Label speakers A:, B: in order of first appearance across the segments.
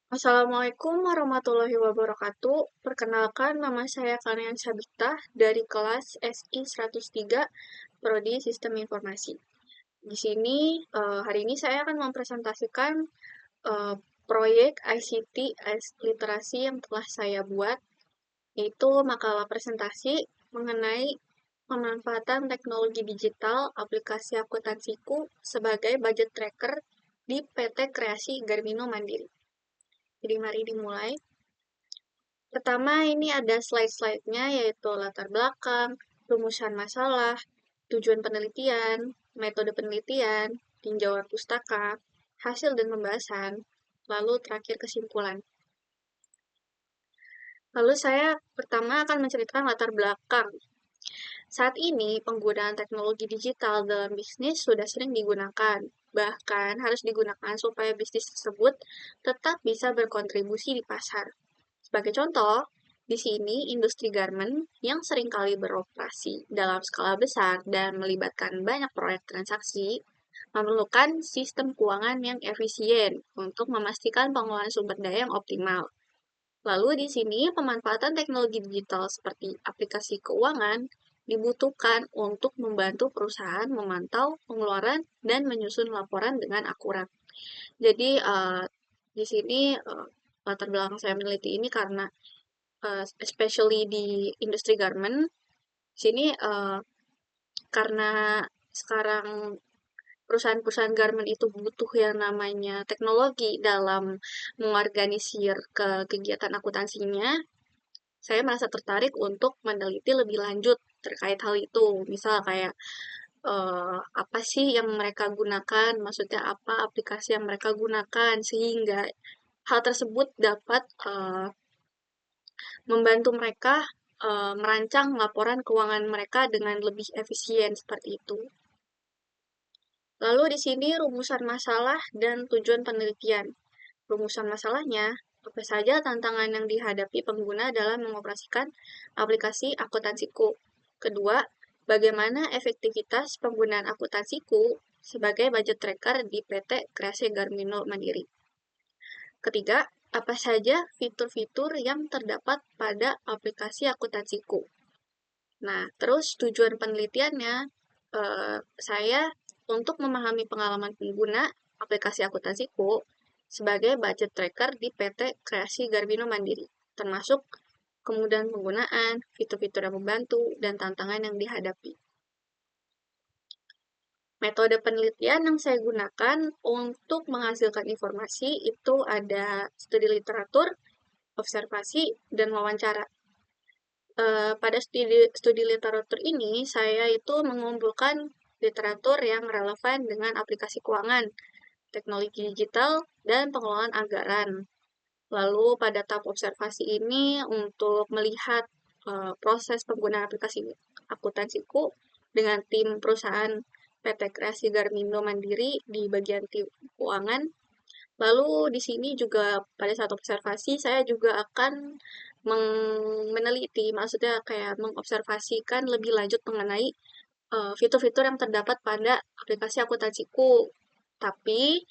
A: Assalamualaikum warahmatullahi wabarakatuh. Perkenalkan, nama saya Kalian Sabita dari kelas SI 103 Prodi Sistem Informasi. Di sini, hari ini saya akan mempresentasikan eh, proyek ICT as literasi yang telah saya buat, yaitu makalah presentasi mengenai pemanfaatan teknologi digital aplikasi akuntansiku sebagai budget tracker di PT Kreasi Garmino Mandiri. Jadi mari dimulai. Pertama, ini ada slide-slide-nya, yaitu latar belakang, rumusan masalah, tujuan penelitian, metode penelitian, tinjauan pustaka, hasil dan pembahasan, lalu terakhir kesimpulan. Lalu saya pertama akan menceritakan latar belakang. Saat ini, penggunaan teknologi digital dalam bisnis sudah sering digunakan. Bahkan harus digunakan supaya bisnis tersebut tetap bisa berkontribusi di pasar. Sebagai contoh, di sini industri garment yang seringkali beroperasi dalam skala besar dan melibatkan banyak proyek transaksi memerlukan sistem keuangan yang efisien untuk memastikan pengelolaan sumber daya yang optimal. Lalu di sini pemanfaatan teknologi digital seperti aplikasi keuangan dibutuhkan untuk membantu perusahaan memantau pengeluaran dan menyusun laporan dengan akurat. Jadi di sini latar belakang saya meneliti ini karena especially di industri garment. Sini karena sekarang perusahaan-perusahaan garment itu butuh yang namanya teknologi dalam mengorganisir kegiatan akuntansinya, saya merasa tertarik untuk meneliti lebih lanjut terkait hal itu. Misal kayak apa sih yang mereka gunakan, maksudnya apa aplikasi yang mereka gunakan sehingga hal tersebut dapat membantu mereka merancang laporan keuangan mereka dengan lebih efisien seperti itu. Lalu di sini rumusan masalah dan tujuan penelitian. Rumusan masalahnya, apa saja tantangan yang dihadapi pengguna dalam mengoperasikan aplikasi akuntansiku. Kedua, bagaimana efektivitas penggunaan akuntansiku sebagai budget tracker di PT Kreasi Garmino Mandiri. Ketiga, apa saja fitur-fitur yang terdapat pada aplikasi akuntansiku. Nah, terus tujuan penelitiannya, saya untuk memahami pengalaman pengguna aplikasi akuntansiku sebagai budget tracker di PT Kreasi Garbino Mandiri, termasuk kemudahan penggunaan, fitur-fitur yang membantu, dan tantangan yang dihadapi. Metode penelitian yang saya gunakan untuk menghasilkan informasi itu ada studi literatur, observasi, dan wawancara. Pada studi literatur ini, saya itu mengumpulkan literatur yang relevan dengan aplikasi keuangan, teknologi digital, dan pengelolaan anggaran. Lalu pada tahap observasi ini untuk melihat proses penggunaan aplikasi akuntansiku dengan tim perusahaan PT Kreasi Garmindo Mandiri di bagian tim keuangan. Lalu di sini juga pada saat observasi saya juga akan meneliti, maksudnya kayak mengobservasikan lebih lanjut mengenai fitur-fitur yang terdapat pada aplikasi akuntansiku. Tapi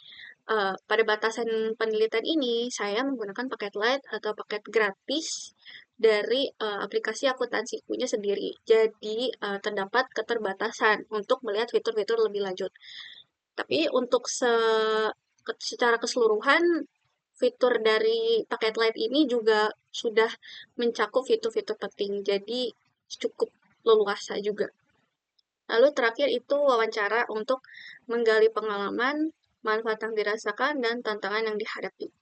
A: pada batasan penelitian ini saya menggunakan paket light atau paket gratis dari aplikasi akuntansikunya sendiri. Jadi terdapat keterbatasan untuk melihat fitur-fitur lebih lanjut. Tapi untuk secara keseluruhan fitur dari paket light ini juga sudah mencakup fitur-fitur penting. Jadi cukup leluasa juga. Lalu terakhir itu wawancara untuk menggali pengalaman, manfaat yang dirasakan, dan tantangan yang dihadapi.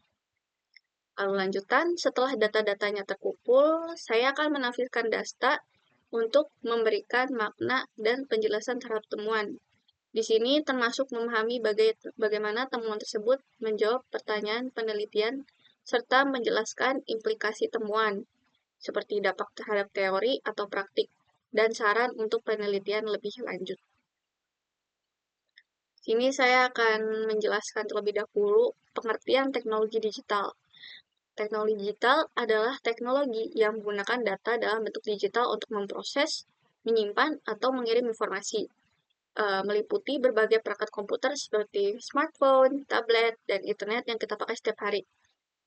A: Lalu lanjutan, setelah data-datanya terkumpul, saya akan menampilkan data untuk memberikan makna dan penjelasan terhadap temuan. Di sini termasuk memahami bagaimana temuan tersebut menjawab pertanyaan penelitian serta menjelaskan implikasi temuan, seperti dampak terhadap teori atau praktik, dan saran untuk penelitian lebih lanjut. Sini saya akan menjelaskan terlebih dahulu pengertian teknologi digital. Teknologi digital adalah teknologi yang menggunakan data dalam bentuk digital untuk memproses, menyimpan, atau mengirim informasi. Meliputi berbagai perangkat komputer seperti smartphone, tablet, dan internet yang kita pakai setiap hari.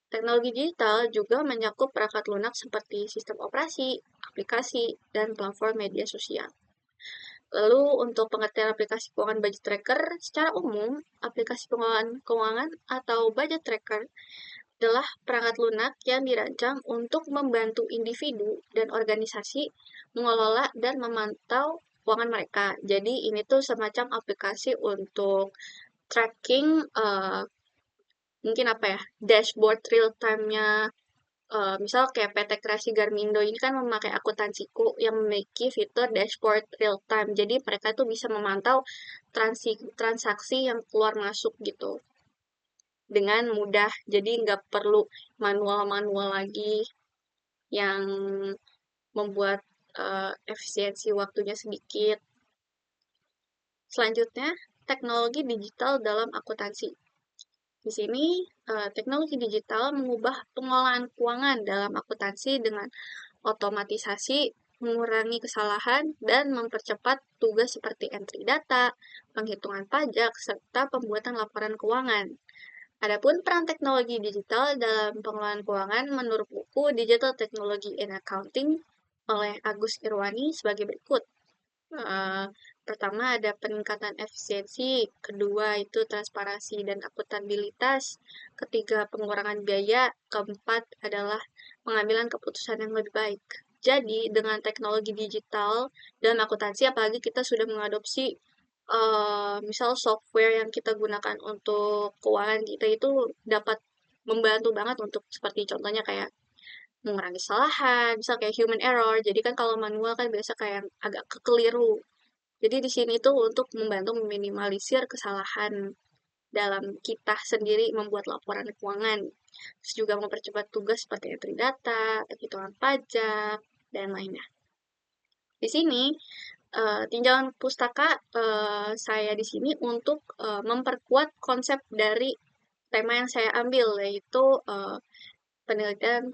A: Teknologi digital juga mencakup perangkat lunak seperti sistem operasi, aplikasi, dan platform media sosial. Lalu untuk pengertian aplikasi keuangan budget tracker, secara umum, aplikasi pengelolaan keuangan atau budget tracker adalah perangkat lunak yang dirancang untuk membantu individu dan organisasi mengelola dan memantau keuangan mereka. Jadi ini tuh semacam aplikasi untuk tracking mungkin apa ya, dashboard real time-nya. Misal kayak PT Kreasi Garmindo ini kan memakai akuntansiku yang memiliki fitur dashboard real time. Jadi mereka tuh bisa memantau transaksi yang keluar masuk gitu dengan mudah. Jadi nggak perlu manual-manual lagi yang membuat efisiensi waktunya sedikit. Selanjutnya, teknologi digital dalam akuntansi. Di sini, teknologi digital mengubah pengelolaan keuangan dalam akuntansi dengan otomatisasi, mengurangi kesalahan, dan mempercepat tugas seperti entry data, penghitungan pajak, serta pembuatan laporan keuangan. Adapun peran teknologi digital dalam pengelolaan keuangan menurut buku Digital Technology in Accounting oleh Agus Irwani sebagai berikut. Pertama ada peningkatan efisiensi, kedua itu transparansi dan akuntabilitas, ketiga pengurangan biaya, keempat adalah pengambilan keputusan yang lebih baik. Jadi dengan teknologi digital dan akuntansi, apalagi kita sudah mengadopsi misal software yang kita gunakan untuk keuangan kita itu dapat membantu banget untuk seperti contohnya kayak mengurangi kesalahan, misal kayak human error. Jadi kan kalau manual kan biasa kayak agak kekeliru. Jadi di sini tuh untuk membantu meminimalisir kesalahan dalam kita sendiri membuat laporan keuangan. Terus juga mempercepat tugas seperti entry data, penghitungan pajak, dan lainnya. Di sini tinjauan pustaka saya di sini untuk memperkuat konsep dari tema yang saya ambil, yaitu penelitian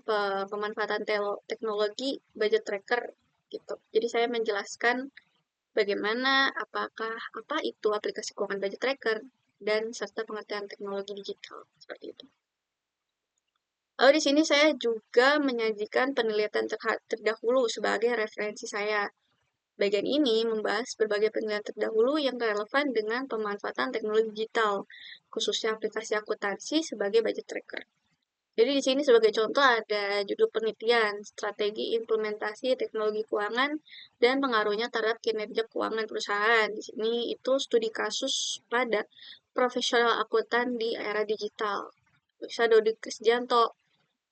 A: pemanfaatan teknologi budget tracker gitu. Jadi saya menjelaskan bagaimana, apa itu aplikasi keuangan budget tracker, dan serta pengertian teknologi digital seperti itu. Lalu di sini saya juga menyajikan penelitian terdahulu sebagai referensi saya. Bagian ini membahas berbagai penelitian terdahulu yang relevan dengan pemanfaatan teknologi digital, khususnya aplikasi akuntansi sebagai budget tracker. Jadi di sini sebagai contoh ada judul penelitian, strategi implementasi teknologi keuangan dan pengaruhnya terhadap kinerja keuangan perusahaan. Di sini itu studi kasus pada profesional akuntan di era digital. Bisa Dodi Krisdianto.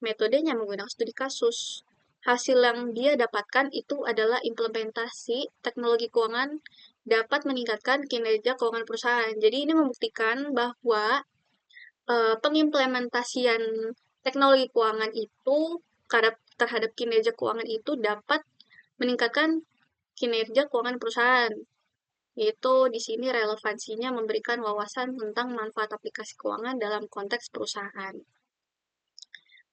A: Metodenya menggunakan studi kasus. Hasil yang dia dapatkan itu adalah implementasi teknologi keuangan dapat meningkatkan kinerja keuangan perusahaan. Jadi ini membuktikan bahwa pengimplementasian teknologi keuangan itu terhadap kinerja keuangan itu dapat meningkatkan kinerja keuangan perusahaan. Yaitu di sini relevansinya memberikan wawasan tentang manfaat aplikasi keuangan dalam konteks perusahaan.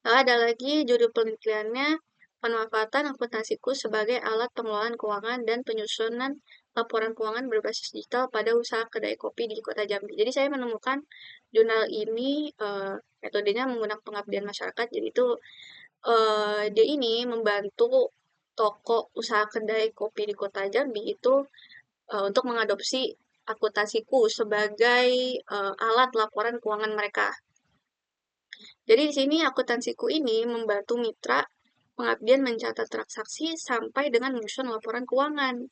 A: Lalu ada lagi judul penelitiannya, pemanfaatan akuntansiku sebagai alat pengelolaan keuangan dan penyusunan laporan keuangan berbasis digital pada usaha kedai kopi di Kota Jambi. Jadi saya menemukan jurnal ini metodenya menggunakan pengabdian masyarakat. Jadi itu dia ini membantu toko usaha kedai kopi di Kota Jambi itu untuk mengadopsi akuntansiku sebagai alat laporan keuangan mereka. Jadi di sini akuntansiku ini membantu mitra pengabdian mencatat transaksi sampai dengan menyusun laporan keuangan.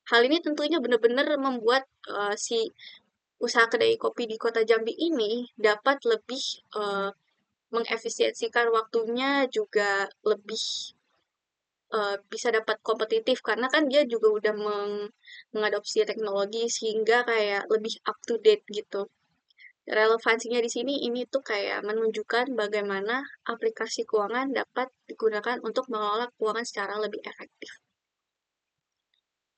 A: Hal ini tentunya benar-benar membuat si usaha kedai kopi di Kota Jambi ini dapat lebih mengefisiensikan waktunya, juga lebih bisa dapat kompetitif karena kan dia juga udah mengadopsi teknologi sehingga kayak lebih up to date gitu. Relevansinya di sini ini tuh kayak menunjukkan bagaimana aplikasi keuangan dapat digunakan untuk mengelola keuangan secara lebih efektif.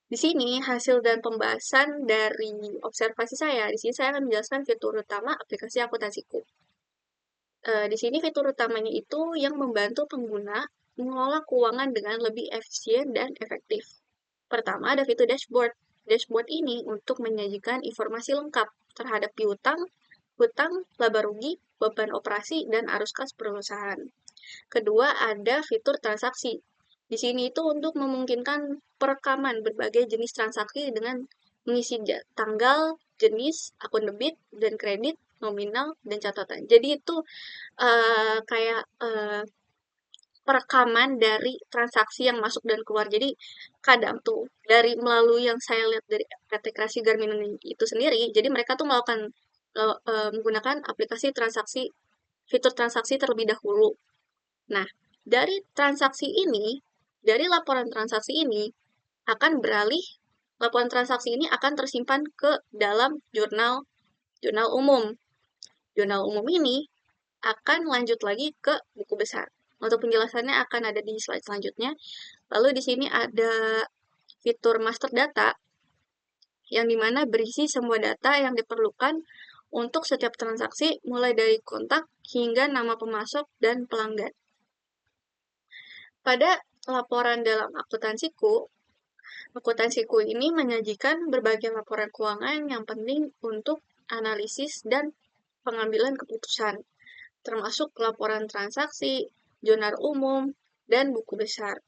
A: Di sini hasil dan pembahasan dari observasi saya. Di sini saya akan menjelaskan fitur utama aplikasi akuntansiku. Di sini fitur utamanya itu yang membantu pengguna mengelola keuangan dengan lebih efisien dan efektif. Pertama ada fitur dashboard. Dashboard ini untuk menyajikan informasi lengkap terhadap piutang, hutang, laba rugi, beban operasi, dan arus kas perusahaan. Kedua, ada fitur transaksi. Di sini itu untuk memungkinkan perekaman berbagai jenis transaksi dengan mengisi tanggal, jenis, akun debit, dan kredit, nominal, dan catatan. Jadi itu kayak perekaman dari transaksi yang masuk dan keluar. Jadi kadang tuh dari melalui yang saya lihat dari aplikasi Garmin itu sendiri, jadi mereka tuh melakukan menggunakan aplikasi transaksi, fitur transaksi terlebih dahulu. Nah, dari transaksi ini, dari laporan transaksi ini akan beralih, laporan transaksi ini akan tersimpan ke dalam jurnal umum. Jurnal umum ini akan lanjut lagi ke buku besar. Untuk penjelasannya akan ada di slide selanjutnya. Lalu di sini ada fitur master data, yang dimana berisi semua data yang diperlukan untuk setiap transaksi, mulai dari kontak hingga nama pemasok dan pelanggan. Pada laporan dalam akuntansiku ini menyajikan berbagai laporan keuangan yang penting untuk analisis dan pengambilan keputusan, termasuk laporan transaksi, jurnal umum, dan buku besar.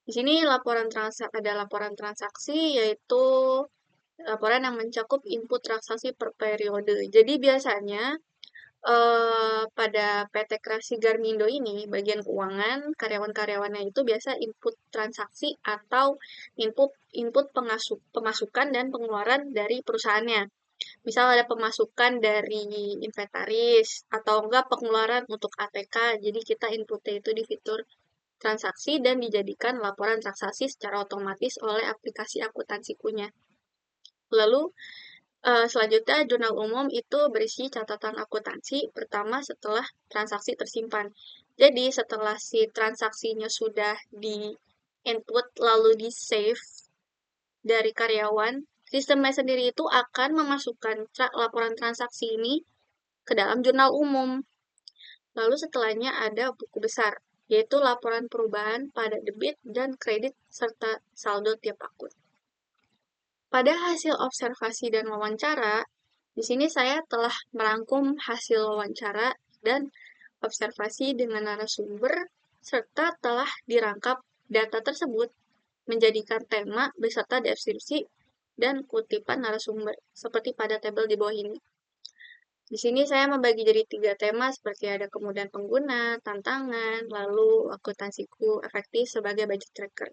A: Di sini ada laporan transaksi, yaitu laporan yang mencakup input transaksi per periode. Jadi biasanya pada PT Kreasi Garmindo ini, bagian keuangan, karyawan-karyawannya itu biasa input transaksi atau input pemasukan dan pengeluaran dari perusahaannya. Misal ada pemasukan dari inventaris, atau enggak pengeluaran untuk ATK, jadi kita inputnya itu di fitur transaksi dan dijadikan laporan transaksi secara otomatis oleh aplikasi akuntansikunya. Lalu selanjutnya, jurnal umum itu berisi catatan akuntansi pertama setelah transaksi tersimpan. Jadi, setelah si transaksinya sudah di-input lalu di-save dari karyawan, sistemnya sendiri itu akan memasukkan laporan transaksi ini ke dalam jurnal umum. Lalu setelahnya ada buku besar, yaitu laporan perubahan pada debit dan kredit serta saldo tiap akun. Pada hasil observasi dan wawancara, di sini saya telah merangkum hasil wawancara dan observasi dengan narasumber, serta telah dirangkap data tersebut menjadikan tema beserta deskripsi dan kutipan narasumber, seperti pada tabel di bawah ini. Di sini saya membagi jadi 3 tema seperti ada kemudahan pengguna, tantangan, lalu akuntansiku efektif sebagai budget tracker.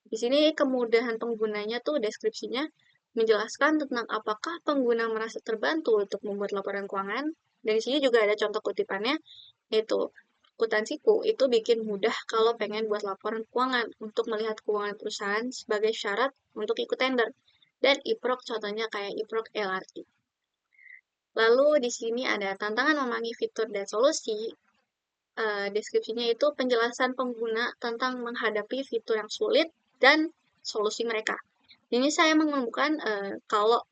A: Di sini kemudahan penggunanya tuh deskripsinya menjelaskan tentang apakah pengguna merasa terbantu untuk membuat laporan keuangan. Dan di sini juga ada contoh kutipannya, yaitu akuntansiku itu bikin mudah kalau pengen buat laporan keuangan untuk melihat keuangan perusahaan sebagai syarat untuk ikut tender. Dan IPROK contohnya kayak IPROK LRT. Lalu di sini ada tantangan memahami fitur dan solusi. Deskripsinya itu penjelasan pengguna tentang menghadapi fitur yang sulit dan solusi mereka. Ini saya menemukan kalau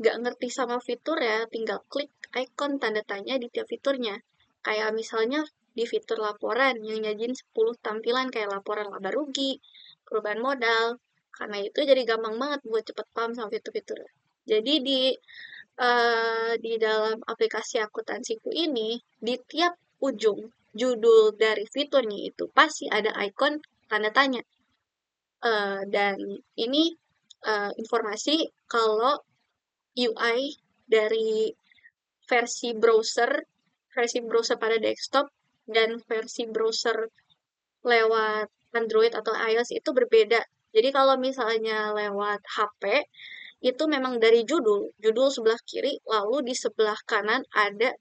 A: nggak ngerti sama fitur ya, tinggal klik ikon tanda tanya di tiap fiturnya. Kayak misalnya di fitur laporan yang nyajin 10 tampilan kayak laporan laba rugi, perubahan modal. Karena itu jadi gampang banget buat cepet paham sama fitur-fitur. Jadi di dalam aplikasi akuntansiku ini, di tiap ujung judul dari fiturnya itu pasti ada ikon tanda tanya. Dan ini informasi kalau UI dari versi browser pada desktop dan versi browser lewat Android atau iOS itu berbeda. Jadi kalau misalnya lewat HP, itu memang dari judul sebelah kiri, lalu di sebelah kanan ada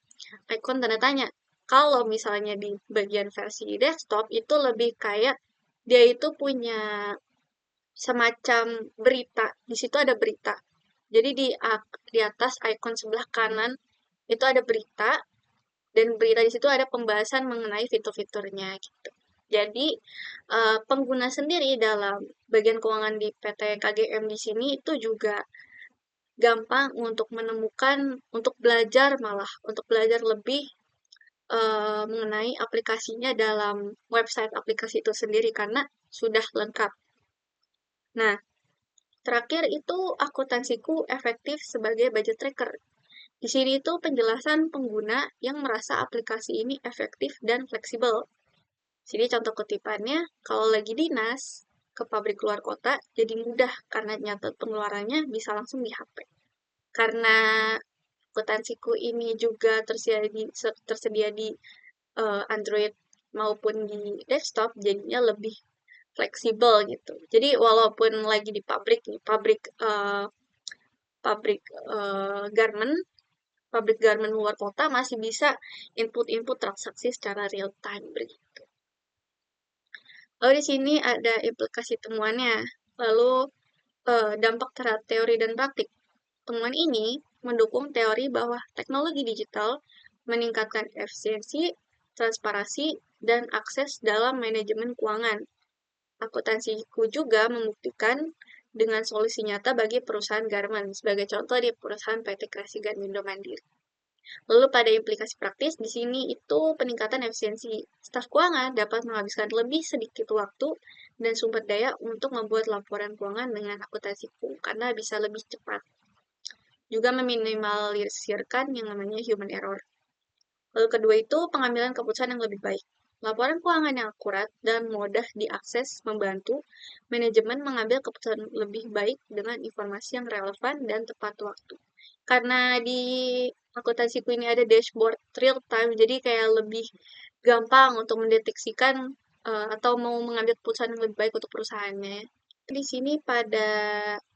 A: ikon tanda tanya. Kalau misalnya di bagian versi desktop, itu lebih kayak dia itu punya semacam berita. Di situ ada berita. Jadi di atas ikon sebelah kanan itu ada berita, dan berita di situ ada pembahasan mengenai fitur-fiturnya gitu. Jadi pengguna sendiri dalam bagian keuangan di PT KGM di sini itu juga gampang untuk menemukan, untuk belajar lebih mengenai aplikasinya dalam website aplikasi itu sendiri karena sudah lengkap. Nah, terakhir itu akuntansiku efektif sebagai budget tracker. Di sini itu penjelasan pengguna yang merasa aplikasi ini efektif dan fleksibel. Sini contoh kutipannya, kalau lagi dinas ke pabrik luar kota, jadi mudah karena nyatet pengeluarannya bisa langsung di HP. Karena akuntansiku ini juga tersedia di Android maupun di desktop, jadinya lebih fleksibel gitu. Jadi walaupun lagi di pabrik nih, pabrik garment, pabrik garment luar kota masih bisa input-input transaksi secara real time begitu. Lalu di sini ada implikasi temuannya. Lalu dampak terhadap teori dan praktik. Temuan ini mendukung teori bahwa teknologi digital meningkatkan efisiensi, transparansi, dan akses dalam manajemen keuangan. Akuntansiku juga membuktikan dengan solusi nyata bagi perusahaan garment, sebagai contoh di perusahaan PT Kreasi Garmindo Mandiri. Lalu pada implikasi praktis, di sini itu peningkatan efisiensi. Staf keuangan dapat menghabiskan lebih sedikit waktu dan sumber daya untuk membuat laporan keuangan dengan akuntansiku, karena bisa lebih cepat. Juga meminimalisirkan yang namanya human error. Lalu kedua itu pengambilan keputusan yang lebih baik. Laporan keuangan yang akurat dan mudah diakses membantu manajemen mengambil keputusan lebih baik dengan informasi yang relevan dan tepat waktu. Karena di akuntansiku ini ada dashboard real time, jadi kayak lebih gampang untuk mendeteksikan atau mau mengambil keputusan yang lebih baik untuk perusahaannya. Di sini pada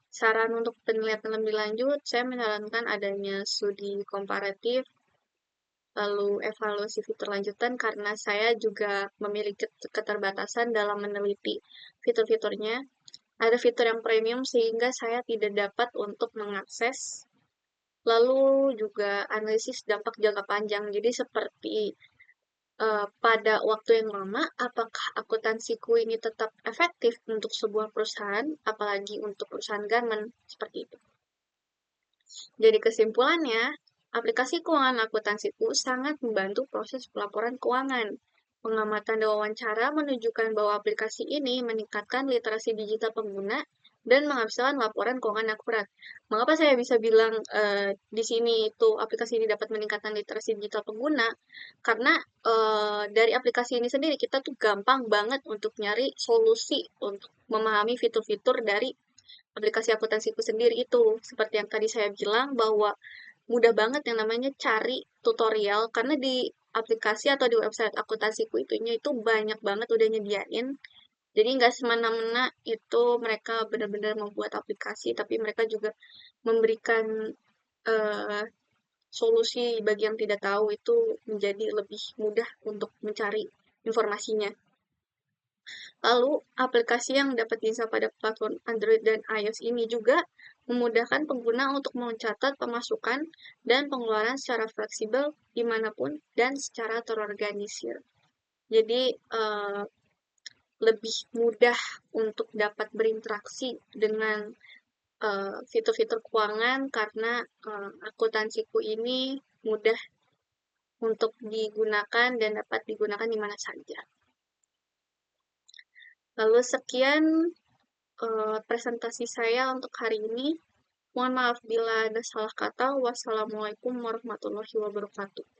A: saran untuk penelitian lebih lanjut, saya menyarankan adanya studi komparatif, lalu evaluasi fitur lanjutan karena saya juga memiliki keterbatasan dalam meneliti fitur-fiturnya. Ada fitur yang premium sehingga saya tidak dapat untuk mengakses. Lalu juga analisis dampak jangka panjang. Jadi seperti pada waktu yang lama, apakah akuntansiku ini tetap efektif untuk sebuah perusahaan, apalagi untuk perusahaan garment, seperti itu. Jadi kesimpulannya, aplikasi keuangan akuntansiku sangat membantu proses pelaporan keuangan. Pengamatan dan wawancara menunjukkan bahwa aplikasi ini meningkatkan literasi digital pengguna dan menghasilkan laporan keuangan akurat. Mengapa saya bisa bilang di sini itu aplikasi ini dapat meningkatkan literasi digital pengguna? Karena dari aplikasi ini sendiri kita tuh gampang banget untuk nyari solusi untuk memahami fitur-fitur dari aplikasi akuntansiku sendiri itu. Seperti yang tadi saya bilang bahwa mudah banget yang namanya cari tutorial karena di aplikasi atau di website akuntansiku itunya itu banyak banget udah nyediain. Jadi nggak semena-mena itu mereka benar-benar membuat aplikasi, tapi mereka juga memberikan eh, solusi bagi yang tidak tahu itu menjadi lebih mudah untuk mencari informasinya. Lalu, aplikasi yang dapat diinstal pada platform Android dan iOS ini juga memudahkan pengguna untuk mencatat pemasukan dan pengeluaran secara fleksibel dimanapun dan secara terorganisir. Jadi, lebih mudah untuk dapat berinteraksi dengan fitur-fitur keuangan karena akuntansiku ini mudah untuk digunakan dan dapat digunakan di mana saja. Lalu sekian presentasi saya untuk hari ini. Mohon maaf bila ada salah kata. Wassalamualaikum warahmatullahi wabarakatuh.